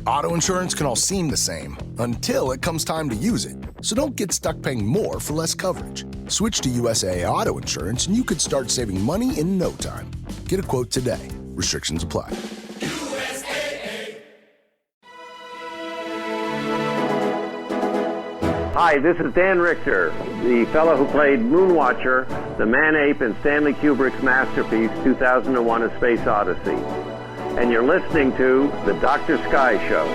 Auto insurance can all seem the same until it comes time to use it. So don't get stuck paying more for less coverage. Switch to USAA Auto Insurance and you could start saving money in no time. Get a quote today. Restrictions apply. Hi, this is Dan Richter, the fellow who played Moonwatcher, the man-ape in Stanley Kubrick's masterpiece, 2001: A Space Odyssey. And you're listening to The Dr. Sky Show.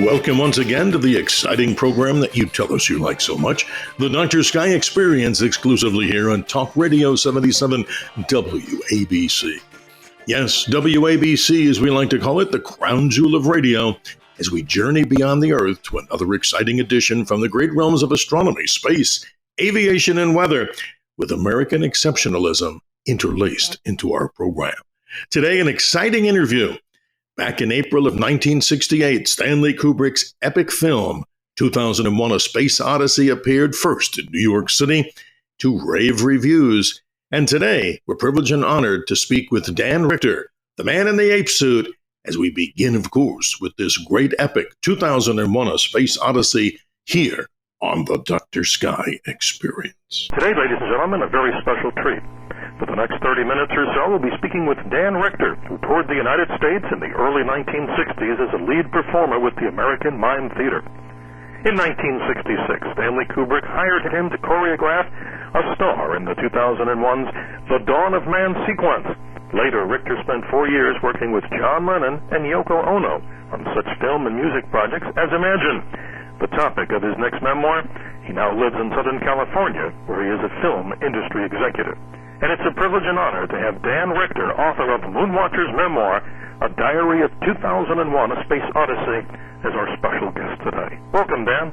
Welcome once again to the exciting program that you tell us you like so much, the Dr. Sky Experience, exclusively here on Talk Radio 77 WABC. Yes, WABC, as we like to call it, the crown jewel of radio, as we journey beyond the Earth to another exciting edition from the great realms of astronomy, space, aviation, and weather, with American exceptionalism interlaced into our program. Today, an exciting interview. Back in April of 1968, Stanley Kubrick's epic film, 2001: A Space Odyssey, appeared first in New York City to rave reviews. And today, we're privileged and honored to speak with Dan Richter, the man in the ape suit, as we begin, of course, with this great epic, 2001: A Space Odyssey, here on the Dr. Sky Experience. Today, ladies and gentlemen, a very special treat. For the next 30 minutes or so, we'll be speaking with Dan Richter, who toured the United States in the early 1960s as a lead performer with the American Mime Theater. In 1966, Stanley Kubrick hired him to choreograph a star in the 2001's The Dawn of Man sequence. Later, Richter spent 4 years working with John Lennon and Yoko Ono on such film and music projects as Imagine. The topic of his next memoir, he now lives in Southern California, where he is a film industry executive. And it's a privilege and honor to have Dan Richter, author of Moonwatcher's memoir, A Diary of 2001: A Space Odyssey, as our special guest today. Welcome, Dan.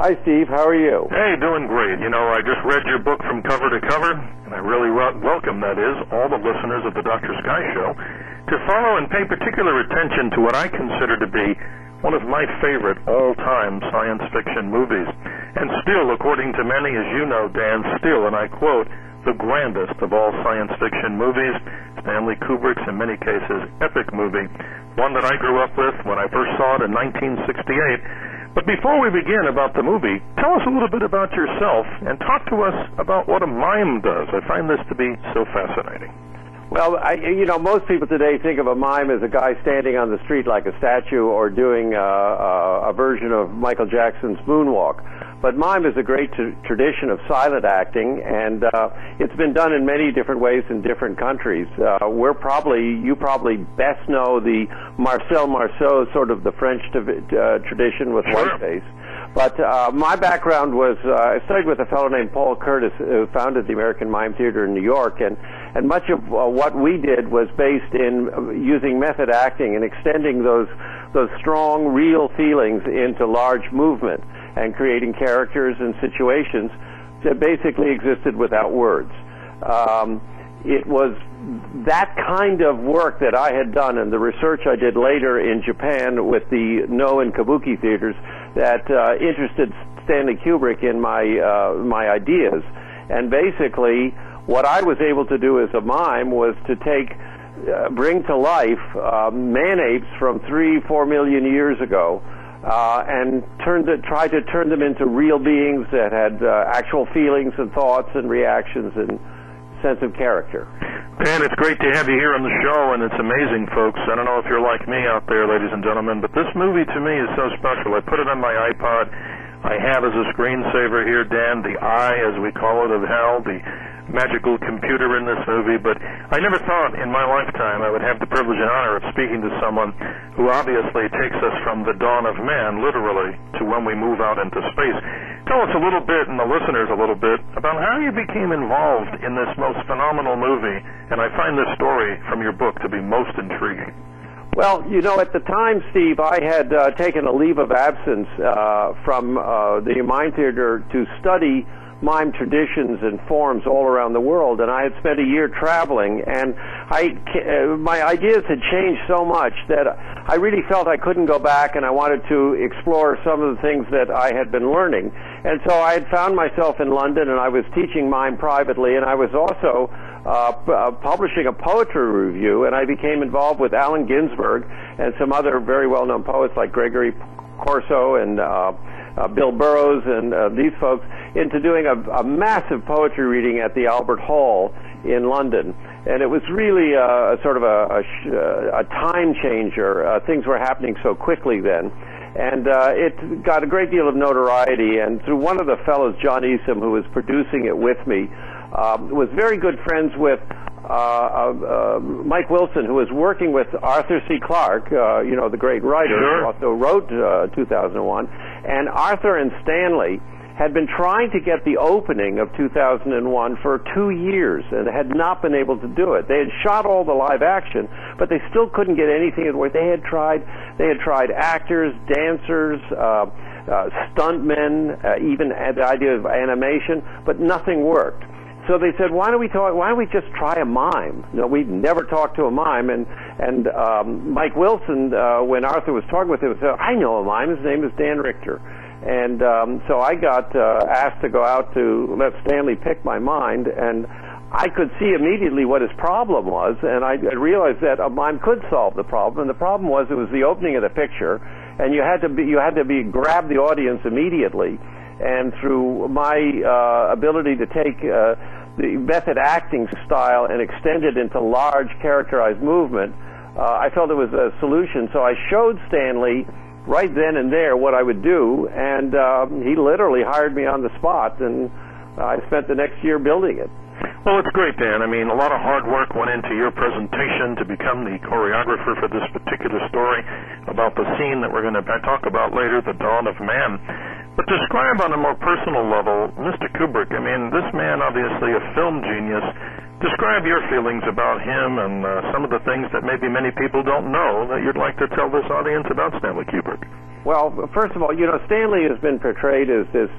Hi, Steve. How are you? Hey, doing great. You know, I just read your book from cover to cover, and I really welcome, that is, all the listeners of the Dr. Sky Show to follow and pay particular attention to what I consider to be one of my favorite all-time science fiction movies. And still, according to many, as you know, Dan, still, and I quote, the grandest of all science fiction movies, Stanley Kubrick's, in many cases, epic movie, one that I grew up with when I first saw it in 1968. But before we begin about the movie, tell us a little bit about yourself and talk to us about what a mime does. I find this to be so fascinating. Well, most people today think of a mime as a guy standing on the street like a statue or doing a version of Michael Jackson's Moonwalk. But mime is a great tradition of silent acting, and it's been done in many different ways in different countries. You probably best know the Marcel Marceau, sort of the French tradition with whiteface. But my background was, I studied with a fellow named Paul Curtis, who founded the American Mime Theater in New York, and much of what we did was based in using method acting and extending those strong, real feelings into large movement and creating characters and situations that basically existed without words. It was that kind of work that I had done and the research I did later in Japan with the No and Kabuki theaters that interested Stanley Kubrick in my ideas. And basically, what I was able to do as a mime was to bring to life man-apes from 3-4 million years ago, and try to turn them into real beings that had actual feelings and thoughts and reactions and sense of character. Dan, it's great to have you here on the show, and it's amazing, folks. I don't know if you're like me out there, ladies and gentlemen, but this movie to me is so special. I put it on my iPod. I have as a screensaver here, Dan, the eye, as we call it, of hell, the magical computer in this movie, but I never thought in my lifetime I would have the privilege and honor of speaking to someone who obviously takes us from the dawn of man, literally, to when we move out into space. Tell us a little bit, and the listeners a little bit, about how you became involved in this most phenomenal movie, and I find this story from your book to be most intriguing. Well, at the time, Steve, I had taken a leave of absence from the Mime Theater to study mime traditions and forms all around the world, and I had spent a year traveling, and my ideas had changed so much that I really felt I couldn't go back, and I wanted to explore some of the things that I had been learning. And so I had found myself in London, and I was teaching mime privately, and I was also publishing a poetry review, and I became involved with Allen Ginsberg and some other very well-known poets like Gregory Corso and Bill Burroughs and these folks into doing a massive poetry reading at the Albert Hall in London. And it was really a sort of a time changer. Things were happening so quickly then. And it got a great deal of notoriety. And through one of the fellows, John Eastham, who was producing it with me, was very good friends with Mike Wilson, who was working with Arthur C. Clarke, the great writer, who also wrote 2001. And Arthur and Stanley had been trying to get the opening of 2001 for 2 years and had not been able to do it. They had shot all the live action, but they still couldn't get anything to work. They had tried actors, dancers, stuntmen, even the idea of animation, but nothing worked. So they said, why don't we just try a mime? We'd never talked to a mime. And Mike Wilson, when Arthur was talking with him, said, I know a mime. His name is Dan Richter. And so I got asked to go out to let Stanley pick my mind, and I could see immediately what his problem was, and I realized that a mime could solve the problem. And the problem was it was the opening of the picture, and you had to grab the audience immediately. And through my ability to take the method acting style and extend it into large characterized movement, I felt it was a solution. So I showed Stanley right then and there what I would do, and he literally hired me on the spot, and I spent the next year building it. Well, it's great, Dan. I mean, a lot of hard work went into your presentation to become the choreographer for this particular story about the scene that we're going to talk about later, The Dawn of Man. But describe on a more personal level, Mr. Kubrick. I mean, this man, obviously a film genius. Describe your feelings about him and some of the things that maybe many people don't know that you'd like to tell this audience about Stanley Kubrick. Well, first of all, Stanley has been portrayed as this,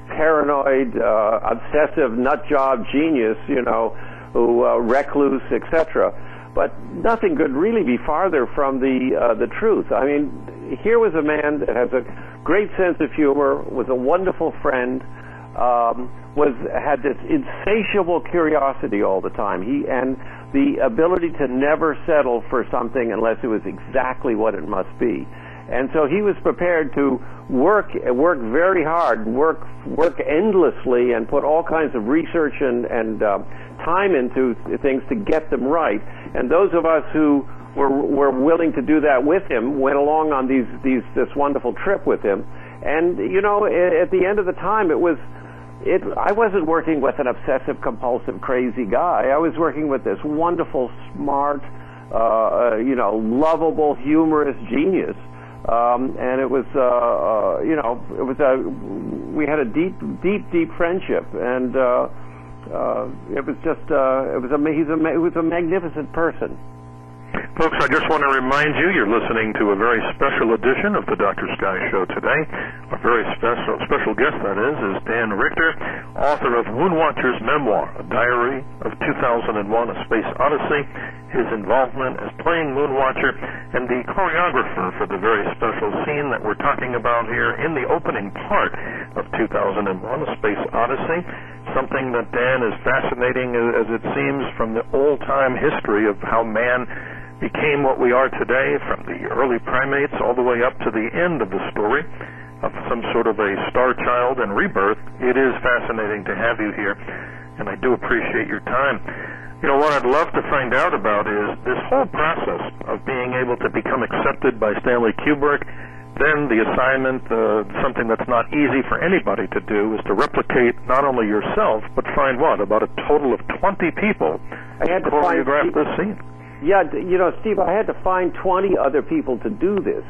paranoid, obsessive, nutjob genius, who recluse, etc. But nothing could really be farther from the truth. I mean, here was a man that has a great sense of humor, was a wonderful friend, had this insatiable curiosity all the time. And the ability to never settle for something unless it was exactly what it must be. And so he was prepared to work very hard, work endlessly, and put all kinds of research and time into things to get them right. And those of us who were willing to do that with him went along on this wonderful trip with him. And at the end of the time, I wasn't working with an obsessive, compulsive, crazy guy. I was working with this wonderful, smart, lovable, humorous genius. And it was, we had a deep friendship, and it was a magnificent person. Folks, I just want to remind you, you're listening to a very special edition of the Dr. Sky Show today. A very special guest, that is Dan Richter, author of Moonwatcher's Memoir, A Diary of 2001, A Space Odyssey, his involvement as playing Moonwatcher, and the choreographer for the very special scene that we're talking about here in the opening part of 2001, A Space Odyssey. Something that, Dan, is fascinating as it seems from the old-time history of how man became what we are today, from the early primates all the way up to the end of the story of some sort of a star child and rebirth. It is fascinating to have you here, and I do appreciate your time. What I'd love to find out about is this whole process of being able to become accepted by Stanley Kubrick. Then the assignment, something that's not easy for anybody to do, is to replicate not only yourself, but find about a total of 20 people to choreograph this scene. Yeah, Steve, I had to find 20 other people to do this.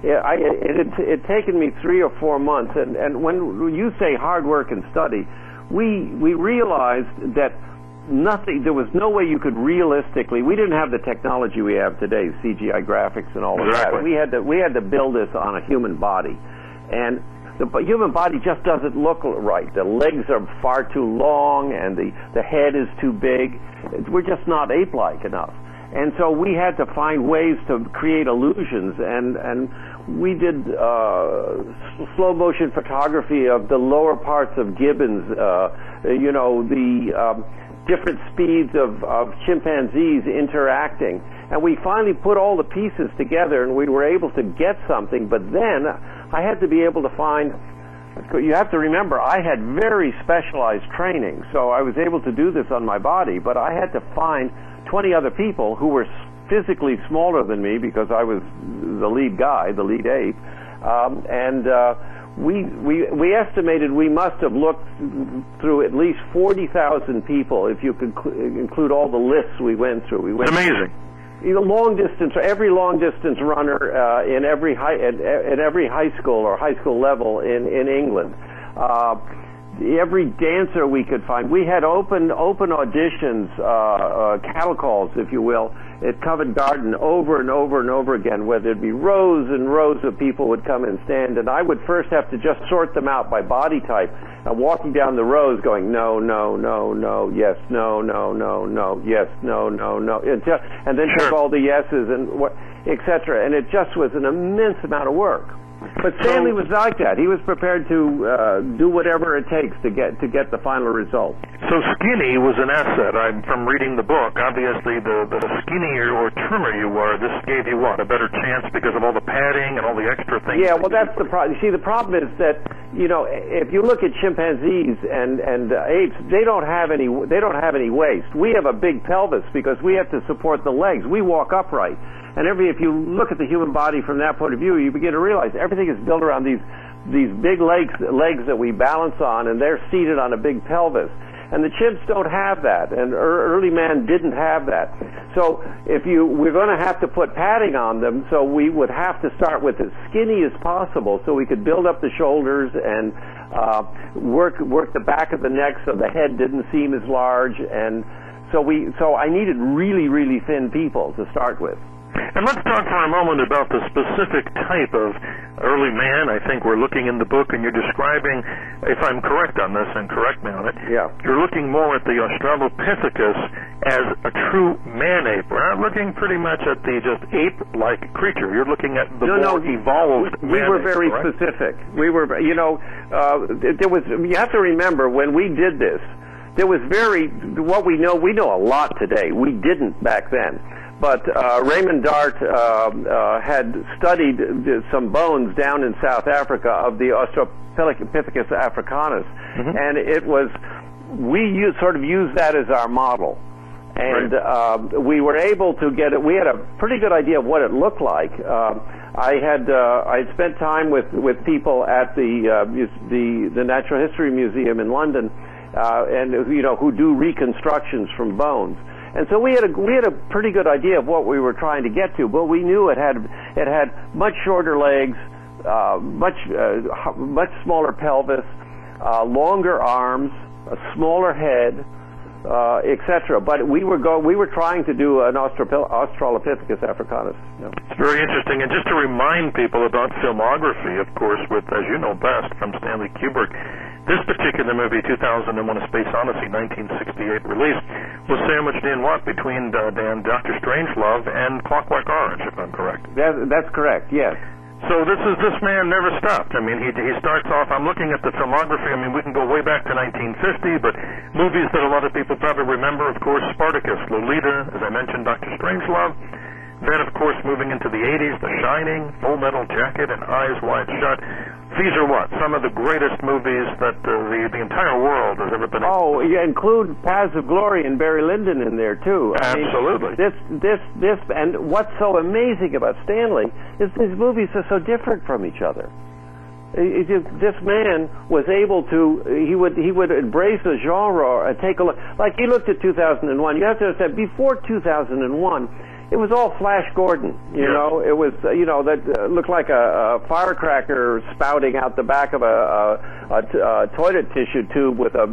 It had taken me 3 or 4 months, and when you say hard work and study, we realized that there was no way you could realistically, we didn't have the technology we have today, CGI graphics and all of that. We had to build this on a human body. And the human body just doesn't look right. The legs are far too long, and the head is too big. We're just not ape-like enough. And so we had to find ways to create illusions, and we did slow motion photography of the lower parts of gibbons, the different speeds of chimpanzees interacting. And we finally put all the pieces together, and we were able to get something. But then I had to be able to find, you have to remember, I had very specialized training, so I was able to do this on my body, but I had to find 20 other people who were physically smaller than me, because I was the lead guy, the lead ape, we estimated we must have looked through at least 40,000 people if you could include all the lists we went through. It's amazing. Long distance, every long distance runner in every high school or high school level in England. Every dancer we could find. We had open auditions, cattle calls, if you will, at Covent Garden over and over and over again, where there'd be rows and rows of people would come and stand, and I would first have to just sort them out by body type. Walking down the rows going, no, no, no, no, yes, no, no, no, no, yes, no, no, no, and then took all the yeses and etc. And it just was an immense amount of work. But Stanley was like that. He was prepared to do whatever it takes to get the final result. So skinny was an asset. From reading the book, obviously the skinnier or trimmer you were, this gave you what, a better chance because of all the padding and all the extra things? Yeah, well, that's the problem. See, the problem is that, if you look at chimpanzees and apes, they don't have any waist. We have a big pelvis because we have to support the legs. We walk upright. And if you look at the human body from that point of view, you begin to realize everything is built around these big legs that we balance on, and they're seated on a big pelvis. And the chimps don't have that, and early man didn't have that. So we're going to have to put padding on them, so we would have to start with as skinny as possible, so we could build up the shoulders and work the back of the neck so the head didn't seem as large. And so I needed really, really thin people to start with. And let's talk for a moment about the specific type of early man I think we're looking in the book, and you're describing, if I'm correct on this, and correct me on it, you're looking more at the Australopithecus as a true man-ape. We're not looking pretty much at the just ape-like creature. You're looking at the more evolved man-ape. We were very specific. We were, you have to remember, when we did this, there was what we know a lot today. We didn't back then. But Raymond Dart had studied some bones down in South Africa of the Australopithecus africanus, and we sort of used that as our model. And we were able to get it. We had a pretty good idea of what it looked like. I had spent time with people at the Natural History Museum in London, and who do reconstructions from bones. And so we had a pretty good idea of what we were trying to get to, but we knew it had much shorter legs, much smaller pelvis, longer arms, a smaller head, etc. But we were trying to do an Australopithecus africanus. It's very interesting. And just to remind people about filmography, of course, with, as you know best, from Stanley Kubrick, this particular movie, 2001: A Space Odyssey, 1968 release, was sandwiched in between Dr. Strangelove and Clockwork Orange, if I'm correct. That's correct, yes. So this man never stopped. I mean, he starts off, I'm looking at the filmography, I mean, we can go way back to 1950, but movies that a lot of people probably remember, of course, Spartacus, Lolita, as I mentioned, Dr. Strangelove. Then, of course, moving into the 80s, The Shining, Full Metal Jacket, and Eyes Wide Shut. These are some of the greatest movies that the entire world has ever been able to. Oh, you include Paths of Glory and Barry Lyndon in there, too. Absolutely. I mean, this, and what's so amazing about Stanley is these movies are so different from each other. This man was able to, he would embrace a genre and take a look. Like, he looked at 2001. You have to understand, before 2001, it was all Flash Gordon, you know. It was, that looked like a firecracker spouting out the back of a toilet tissue tube with as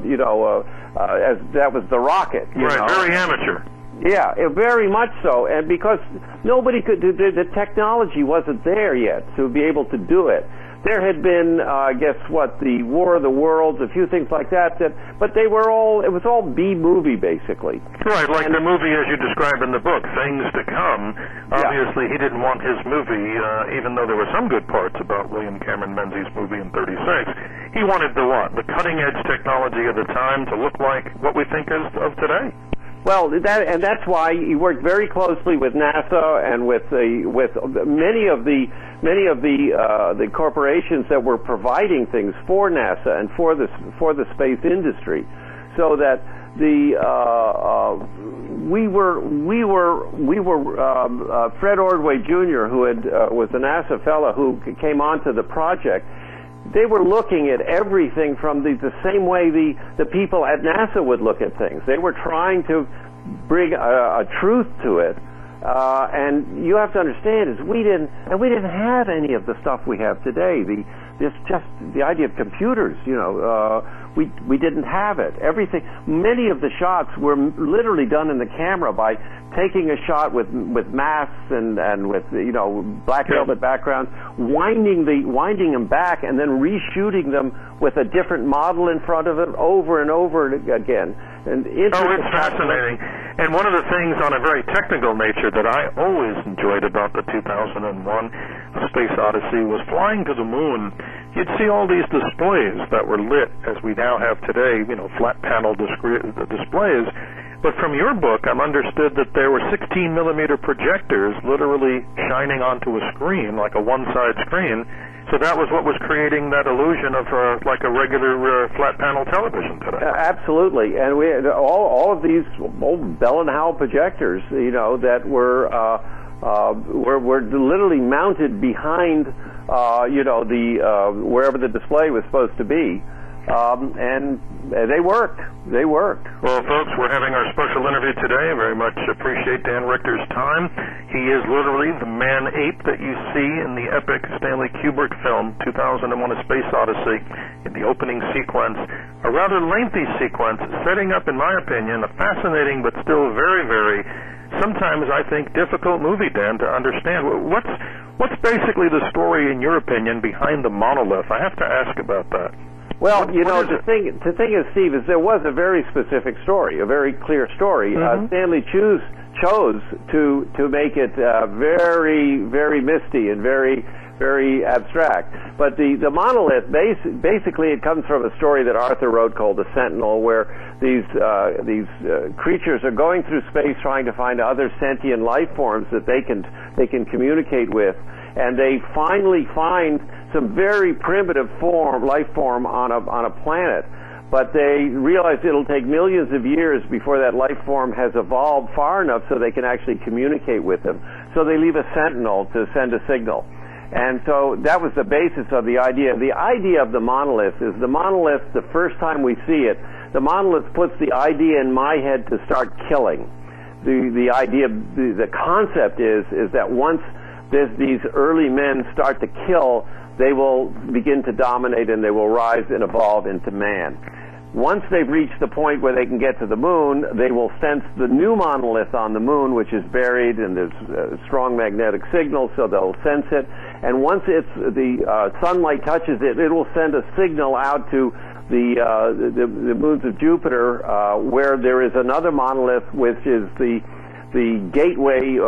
that was the rocket. You know? Very amateur. Yeah, very much so, and because nobody could do the technology wasn't there yet to be able to do it. There had been, I guess, the War of the Worlds, a few things like that, but it was all B-movie, basically. Right, like the movie, as you describe in the book, Things to Come. Obviously, he didn't want his movie, even though there were some good parts about William Cameron Menzies' movie in '36, he wanted the cutting-edge technology of the time to look like what we think of today. Well, that's why he worked very closely with NASA and with many of the corporations that were providing things for NASA and for the space industry, so that Fred Ordway Jr., who was a NASA fellow who came onto the project. They were looking at everything from the same way the people at NASA would look at things. They were trying to bring a truth to it, and you have to understand is we didn't have any of the stuff we have today. The idea of computers, we didn't have it. Everything, many of the shots were literally done in the camera by taking a shot with masks and with black velvet backgrounds, winding them back, and then reshooting them with a different model in front of it over and over again. And it's fascinating. And one of the things on a very technical nature that I always enjoyed about the 2001 Space Odyssey was flying to the moon. You'd see all these displays that were lit, as we now have today, flat panel displays. But from your book, I've understood that there were 16-millimeter projectors literally shining onto a screen, like a one-side screen. So that was what was creating that illusion of like a regular flat panel television today. Absolutely, and we had all of these old Bell and Howell projectors, that were literally mounted behind, wherever the display was supposed to be. And they worked. Well, folks, we're having our special interview today. I very much appreciate Dan Richter's time. He is literally the man-ape that you see in the epic Stanley Kubrick film 2001: A Space Odyssey. In the opening sequence, a rather lengthy sequence, setting up, in my opinion, a fascinating but still very, very, sometimes I think, difficult movie, Dan, to understand. What's basically the story, in your opinion, behind the monolith? I have to ask about that. Well, the thing is, Steve, is there was a very specific story, a very clear story. Mm-hmm. Stanley chose to make it very, very misty and very, very abstract. But the monolith, basically, it comes from a story that Arthur wrote called The Sentinel, where these creatures are going through space trying to find other sentient life forms that they can communicate with, and they finally find some very primitive life form on a planet, but they realize it'll take millions of years before that life form has evolved far enough so they can actually communicate with them. So they leave a sentinel to send a signal. And so that was the basis of the idea. The idea of the monolith is the first time we see it, the monolith puts the idea in my head to start killing. The idea, the concept is that once these early men start to kill, they will begin to dominate and they will rise and evolve into man. Once they've reached the point where they can get to the moon, they will sense the new monolith on the moon, which is buried, and there's strong magnetic signal, so they'll sense it. And once the sunlight touches it, it will send a signal out to the moons of Jupiter, where there is another monolith, which is the gateway,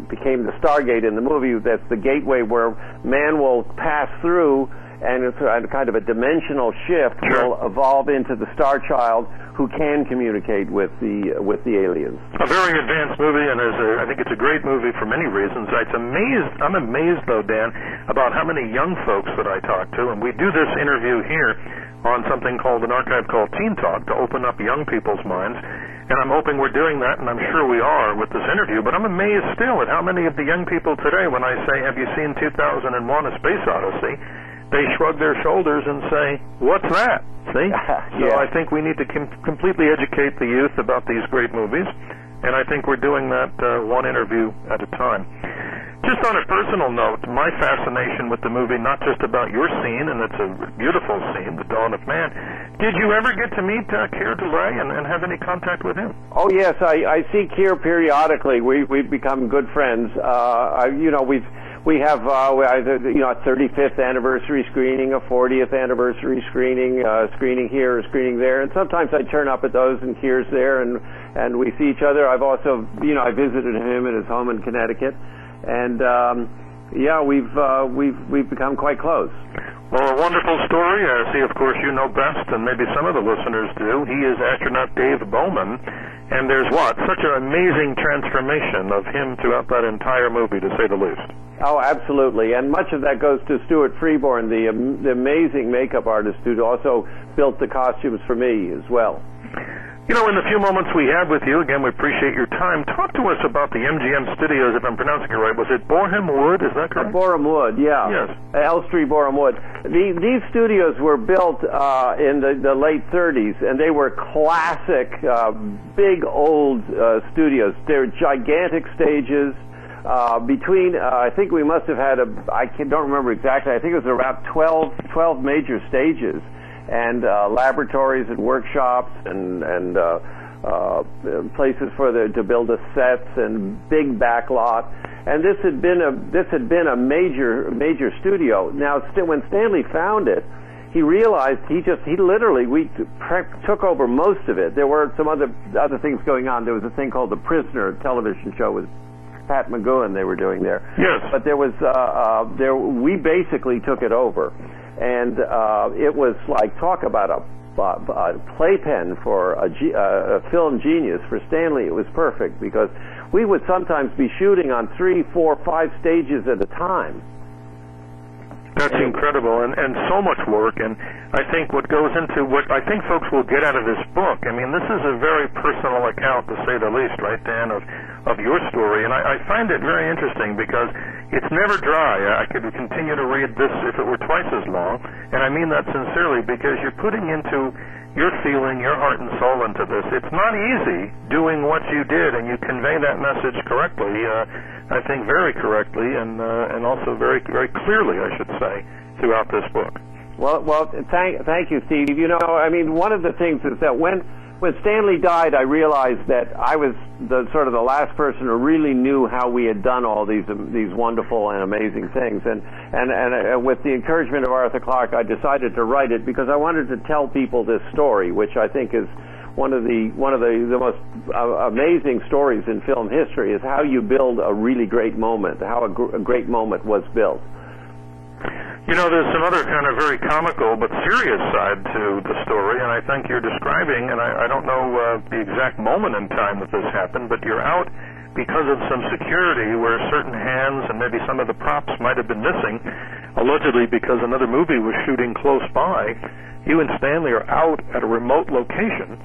became the Stargate in the movie. That's the gateway where man will pass through, and it's kind of a dimensional shift. Sure. Will evolve into the Star Child, who can communicate with the aliens. A very advanced movie, and I think it's a great movie for many reasons. I'm amazed, though, Dan, about how many young folks that I talk to, and we do this interview here on something called an archive called Teen Talk to open up young people's minds. And I'm hoping we're doing that, and I'm sure we are with this interview, but I'm amazed still at how many of the young people today, when I say, have you seen 2001: A Space Odyssey, they shrug their shoulders and say, what's that? See? So Yeah. I think we need to completely educate the youth about these great movies, and I think we're doing that one interview at a time. Just Just on a personal note, my fascination with the movie, not just about your scene, and it's a beautiful scene, The Dawn of Man. Did you ever get to meet Keir Dullea and have any contact with him? Oh yes, I see Keir periodically. We've become good friends. We have a 35th anniversary screening, a 40th anniversary screening, screening here, screening there, and sometimes I turn up at those and Keir's there, and we see each other. I've also, I visited him in his home in Connecticut, and we've become quite close. Well, a wonderful story. I see, of course, you know best, and maybe some of the listeners do. He is astronaut Dave Bowman, and there's such an amazing transformation of him throughout that entire movie, to say the least. Oh, absolutely, and much of that goes to Stuart Freeborn, the amazing makeup artist who also built the costumes for me as well. In the few moments we have with you, again, we appreciate your time. Talk to us about the MGM Studios, if I'm pronouncing it right. Was it Boreham Wood? Is that correct? Boreham Wood, yeah. Yes. Elstree Boreham Wood. These studios were built in the late 30s, and they were classic, big old studios. They're gigantic stages. I think we must have had I don't remember exactly, I think it was around 12 major stages, and laboratories and workshops and places to build the sets and big back lot. And this had been a major studio. Now, when Stanley found it, he realized we took over most of it. There were some other things going on. There was a thing called The Prisoner, a television show with Pat McGowan they were doing there. Yes. But there was we basically took it over, and it was like, talk about a playpen for a film genius. For Stanley, it was perfect, because we would sometimes be shooting on 3, 4, 5 stages at a time. That's incredible, and so much work, and I think what goes into what I think folks will get out of this book, I mean, this is a very personal account, to say the least, right, Dan, of your story, and I find it very interesting because it's never dry. I could continue to read this if it were twice as long, and I mean that sincerely, because you're putting into your feeling, your heart and soul into this. It's not easy doing what you did, and you convey that message correctly, I think very correctly, and also very, very clearly, I should say, throughout this book. Well, thank you, Steve. I mean, one of the things is that when Stanley died, I realized that I was the last person who really knew how we had done all these wonderful and amazing things. And with the encouragement of Arthur Clarke, I decided to write it because I wanted to tell people this story, which I think is one of the most amazing stories in film history, is how you build a really great moment, how a great moment was built. There's some other kind of very comical but serious side to the story, and I think you're describing, and I don't know the exact moment in time that this happened, but you're out because of some security where certain hands and maybe some of the props might have been missing, allegedly because another movie was shooting close by. You and Stanley are out at a remote location,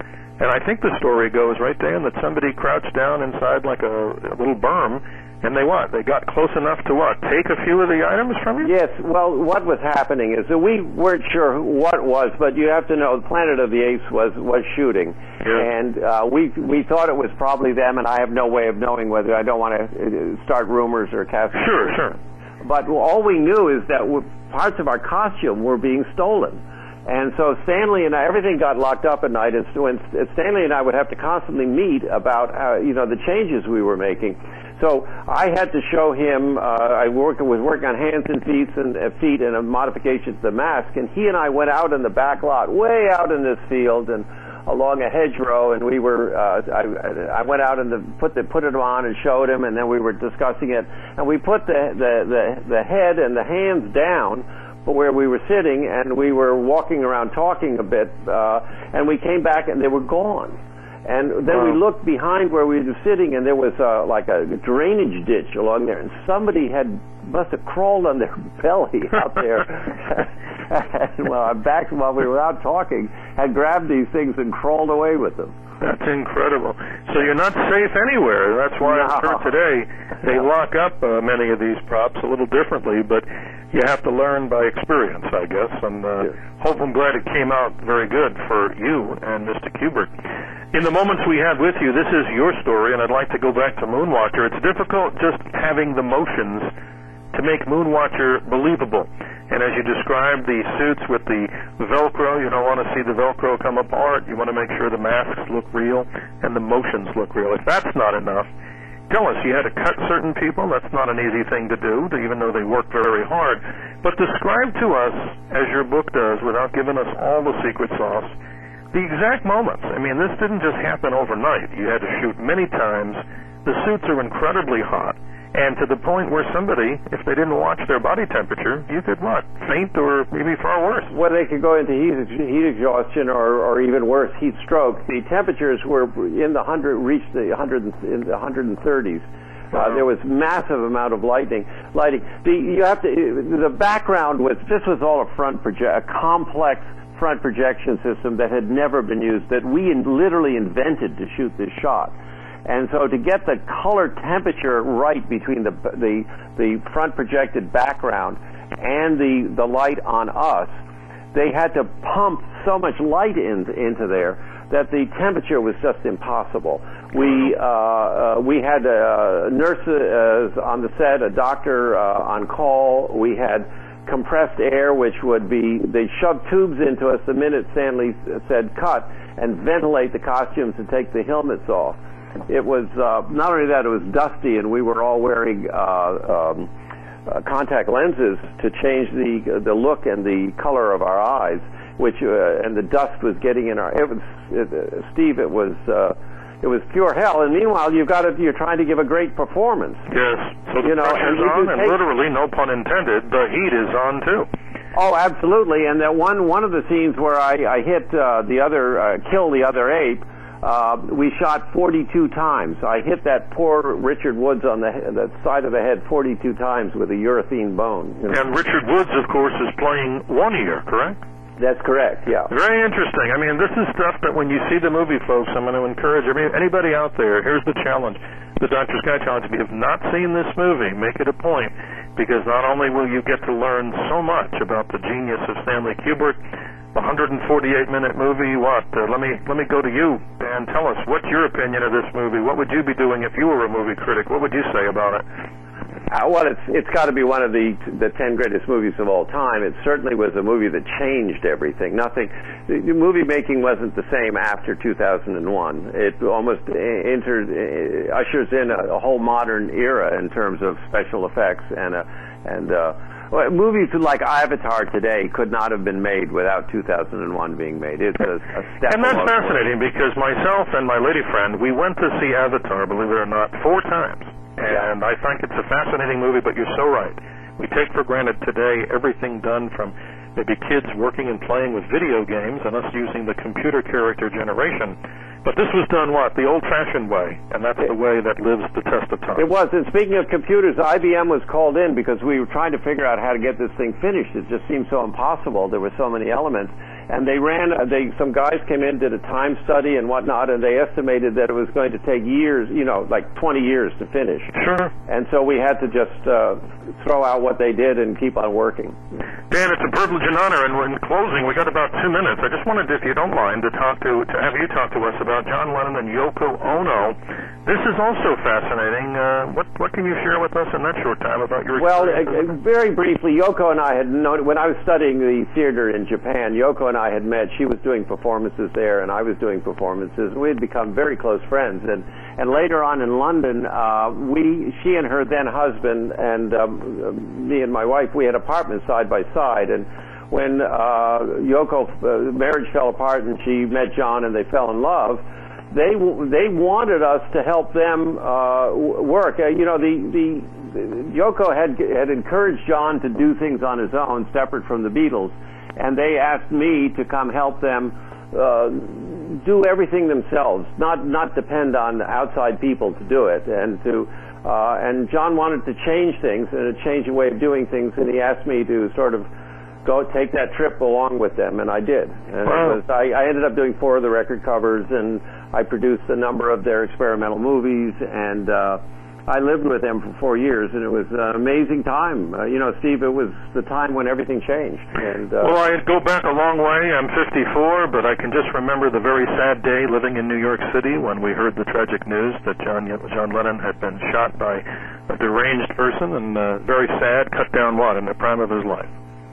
and I think the story goes, right, Dan, that somebody crouched down inside like a little berm, and they got close enough to take a few of the items from you? Yes, well, what was happening is that we weren't sure what it was, but you have to know Planet of the Apes was shooting. Yeah. And we thought it was probably them, and I have no way of knowing whether. I don't want to start rumors or cast. Sure. But all we knew is that parts of our costume were being stolen. And so Stanley and I, everything got locked up at night, and Stanley and I would have to constantly meet about the changes we were making. So I had to show him. I was working on hands and feet and a modification to the mask, and he and I went out in the back lot, way out in this field, and along a hedgerow, and we were. I went out and put it on and showed him, and then we were discussing it, and we put the head and the hands down where we were sitting, and we were walking around talking a bit, and we came back and they were gone. And then we looked behind where we were sitting, and there was like a drainage ditch along there, and somebody must have crawled on their belly out there. And back while we were out talking, had grabbed these things and crawled away with them. That's incredible. So you're not safe anywhere. That's why I'm sure today they lock up many of these props a little differently, but you have to learn by experience, I guess, and I'm glad it came out very good for you and Mr. Kubert. In the moments we had with you, this is your story, and I'd like to go back to Moonwatcher. It's difficult just having the motions to make Moonwatcher believable. And as you described, the suits with the Velcro, you don't want to see the Velcro come apart. You want to make sure the masks look real and the motions look real. If that's not enough, tell us, you had to cut certain people. That's not an easy thing to do, even though they worked very hard. But describe to us, as your book does, without giving us all the secret sauce, the exact moments. I mean, this didn't just happen overnight. You had to shoot many times. The suits are incredibly hot. And to the point where somebody, if they didn't watch their body temperature, you could, faint or maybe far worse. Well, they could go into heat exhaustion or even worse, heat stroke. The temperatures were reached the 130s. There was massive amount of lighting. The background this was all a complex front projection system that had never been used, that we literally invented to shoot this shot. And so to get the color temperature right between the front projected background and the light on us, they had to pump so much light into there that the temperature was just impossible. We had nurses on the set, a doctor on call. We had compressed air, which they'd shove tubes into us the minute Stanley said cut, and ventilate the costumes and take the helmets off. It was not only that, it was dusty, and we were all wearing contact lenses to change the look and the color of our eyes, and the dust was getting in our. Steve, it was pure hell. And meanwhile, you're trying to give a great performance. Yes, so the pressure's on, and literally, no pun intended, the heat is on too. Oh, absolutely. And that one of the scenes where I hit kill the other ape. We shot 42 times. I hit that poor Richard Woods on the side of the head 42 times with a urethane bone. And Richard Woods, of course, is playing one ear, correct? That's correct, yeah. Very interesting. I mean, this is stuff that when you see the movie, folks, I'm going to encourage anybody out there, here's the challenge, the Dr. Sky Challenge. If you have not seen this movie, make it a point, because not only will you get to learn so much about the genius of Stanley Kubrick, the 148-minute movie, let me go to you, Dan. Tell us, what's your opinion of this movie? What would you be doing if you were a movie critic? What would you say about it? Well, it's got to be one of the 10 greatest movies of all time. It certainly was a movie that changed everything. The movie making wasn't the same after 2001. It almost ushers in a whole modern era in terms of special effects movies like Avatar today could not have been made without 2001 being made. It's a step. And that's fascinating because myself and my lady friend, we went to see Avatar, believe it or not, 4 times. And I think it's a fascinating movie, but you're so right. We take for granted today everything done from maybe kids working and playing with video games and us using the computer character generation. But this was done, the old-fashioned way, and that's the way that lives the test of time. It was, and speaking of computers, IBM was called in because we were trying to figure out how to get this thing finished. It just seemed so impossible. There were so many elements. And some guys came in, did a time study and whatnot, and they estimated that it was going to take years, like 20 years to finish. Sure. And so we had to just throw out what they did and keep on working. Dan, it's a privilege and honor, and in closing, we got about 2 minutes. I just wanted, if you don't mind, to have you talk to us about John Lennon and Yoko Ono. This is also fascinating. What can you share with us in that short time about your experience? Well, very briefly, Yoko and I had known, when I was studying the theater in Japan, Yoko and I had met. She was doing performances there, and I was doing performances. We had become very close friends. And later on in London, she and her then husband and me and my wife, we had apartments side by side. And when Yoko's marriage fell apart and she met John and they fell in love, they wanted us to help them work. Yoko had encouraged John to do things on his own, separate from the Beatles, and they asked me to come help them do everything themselves, not depend on outside people to do it, and John wanted to change things and change the way of doing things, and he asked me to sort of go take that trip along with them, and I did. And wow. I ended up doing 4 of the record covers, and I produced a number of their experimental movies, and I lived with him for 4 years, and it was an amazing time. Steve, it was the time when everything changed. And well, I go back a long way. I'm 54, but I can just remember the very sad day living in New York City when we heard the tragic news that John Lennon had been shot by a deranged person, and very sad, cut down in the prime of his life.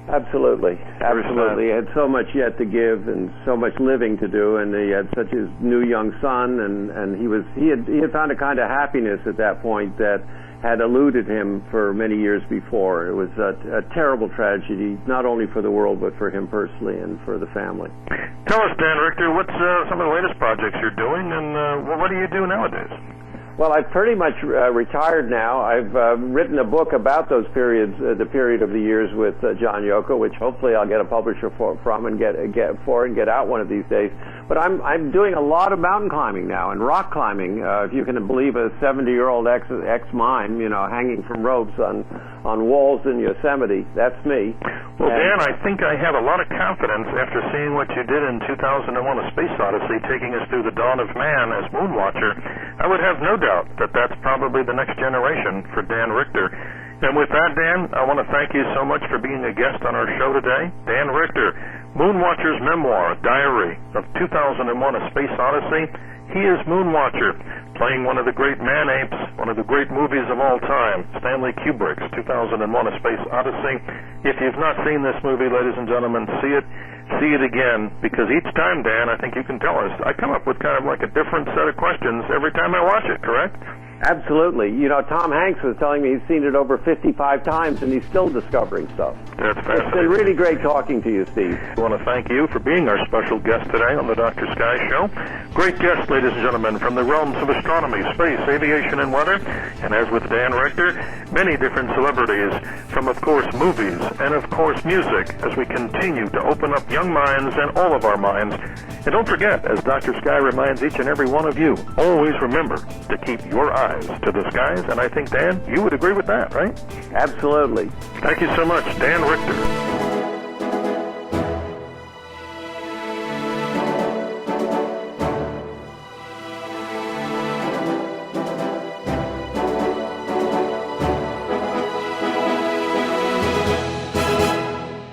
Absolutely. He had so much yet to give and so much living to do, and he had such a new young son, and he had found a kind of happiness at that point that had eluded him for many years before. It was a terrible tragedy, not only for the world, but for him personally and for the family. Tell us, Dan Richter, what's some of the latest projects you're doing, and what do you do nowadays? Well, I've pretty much retired now. I've written a book about those periods, the period of the years with John Yoko, which hopefully I'll get a publisher from and get out one of these days. But I'm doing a lot of mountain climbing now and rock climbing. If you can believe a 70-year-old ex-mime, hanging from ropes on walls in Yosemite. That's me. Well, Dan, I think I have a lot of confidence after seeing what you did in 2001: A Space Odyssey, taking us through the dawn of man as Moonwatcher. I would have no doubt that that's probably the next generation for Dan Richter. And with that, Dan, I want to thank you so much for being a guest on our show today. Dan Richter, Moonwatcher's memoir, Diary of 2001: A Space Odyssey. He is Moonwatcher, playing one of the great man-apes, one of the great movies of all time, Stanley Kubrick's 2001: A Space Odyssey. If you've not seen this movie, ladies and gentlemen, see it again, because each time, Dan, I think you can tell us, I come up with kind of like a different set of questions every time I watch it, correct? Absolutely. Tom Hanks was telling me he's seen it over 55 times, and he's still discovering stuff. That's fascinating. It's been really great talking to you, Steve. I want to thank you for being our special guest today on the Dr. Sky Show. Great guest, ladies and gentlemen, from the realms of astronomy, space, aviation, and weather. And as with Dan Richter, many different celebrities from, of course, movies and, of course, music, as we continue to open up young minds and all of our minds. And don't forget, as Dr. Sky reminds each and every one of you, always remember to keep your eyes to the skies. And I think, Dan, you would agree with that, right? Absolutely. Thank you so much, Dan Richter.